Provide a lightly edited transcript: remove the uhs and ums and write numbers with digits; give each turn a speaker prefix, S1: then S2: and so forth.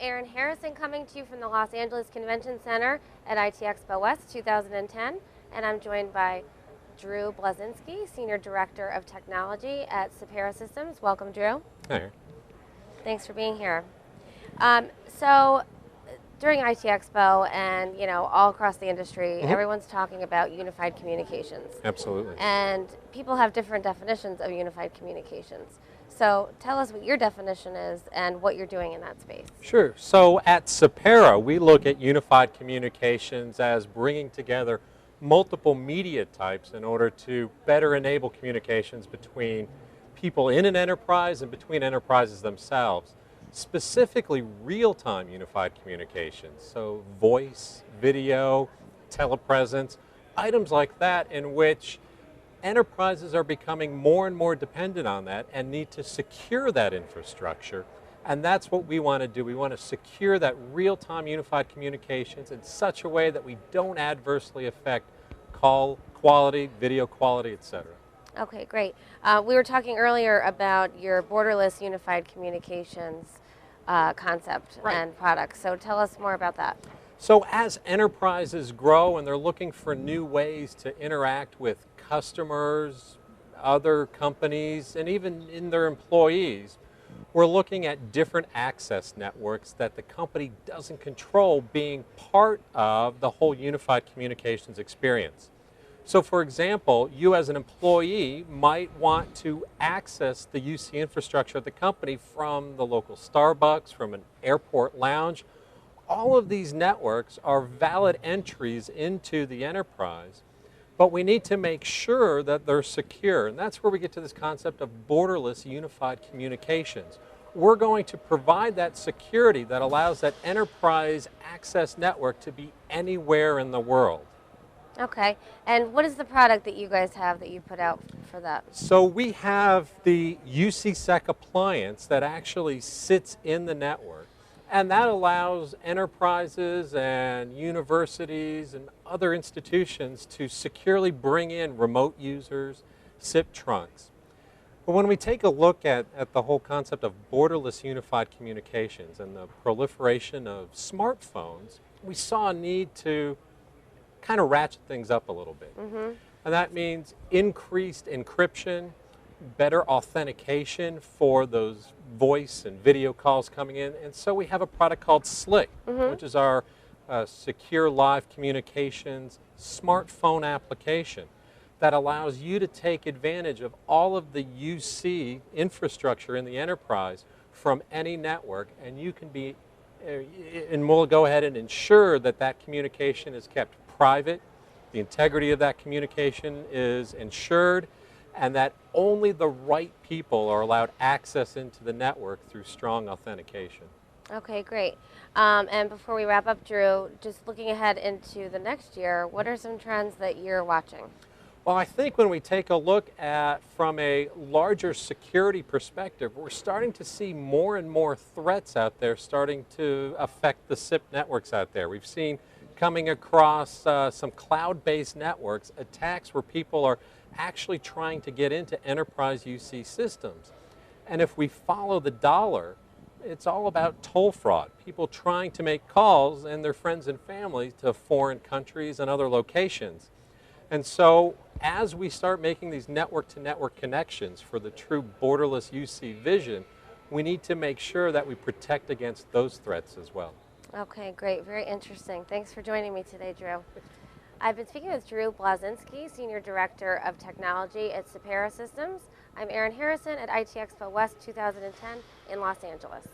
S1: Erin Harrison, coming to you from the Los Angeles Convention Center at IT Expo West 2010, and I'm joined by Drew Bloczynski, Senior Director of Technology at Sipera Systems. Welcome, Drew.
S2: Hi.
S1: Thanks for being here. So during IT Expo and all across the industry, everyone's talking about unified communications.
S2: Absolutely.
S1: And people have different definitions of unified communications. So tell us what your definition is and what you're doing in that space.
S2: Sure. So at Sipera, we look at unified communications as bringing together multiple media types in order to better enable communications between people in an enterprise and between enterprises themselves. Specifically real-time unified communications, so voice, video, telepresence, items like that in which enterprises are becoming more and more dependent on that and need to secure that infrastructure. And that's what we want to do. We want to secure that real-time unified communications in such a way that we don't adversely affect call quality, video quality, etc.
S1: Okay, great. We were talking earlier about your borderless unified communications concept and product. So tell us more about that.
S2: So as enterprises grow and they're looking for new ways to interact with customers, other companies, and even in their employees, we're looking at different access networks that the company doesn't control being part of the whole unified communications experience. So for example, you as an employee might want to access the UC infrastructure of the company from the local Starbucks, from an airport lounge. All of these networks are valid entries into the enterprise, but we need to make sure that they're secure. And that's where we get to this concept of borderless unified communications. We're going to provide that security that allows that enterprise access network to be anywhere in the world.
S1: Okay, and what is the product that you guys have that you put out for that?
S2: So we have the UCSec appliance that actually sits in the network, and that allows enterprises and universities and other institutions to securely bring in remote users, SIP trunks. But when we take a look at the whole concept of borderless unified communications and the proliferation of smartphones, we saw a need to kind of ratchet things up a little bit. And that means increased encryption, better authentication for those voice and video calls coming in. And so we have a product called Slick, which is our secure live communications smartphone application that allows you to take advantage of all of the UC infrastructure in the enterprise from any network, and you can be, and we'll go ahead and ensure that that communication is kept private, the integrity of that communication is ensured, and that only the right people are allowed access into the network through strong authentication.
S1: Okay, great. And before we wrap up, Drew, just looking ahead into the next year, what are some trends that you're watching?
S2: Well, I think when we take a look at from a larger security perspective, we're starting to see more and more threats out there starting to affect the SIP networks out there. We've seen coming across some cloud-based networks, attacks where people are actually trying to get into enterprise UC systems. And if we follow the dollar, it's all about toll fraud. People trying to make calls and their friends and family to foreign countries and other locations. And so as we start making these network-to-network connections for the true borderless UC vision, we need to make sure that we protect against those threats as well.
S1: Okay, great. Very interesting. Thanks for joining me today, Drew. I've been speaking with Drew Bloczynski, Senior Director of Technology at Sipera Systems. I'm Erin Harrison at IT Expo West 2010 in Los Angeles.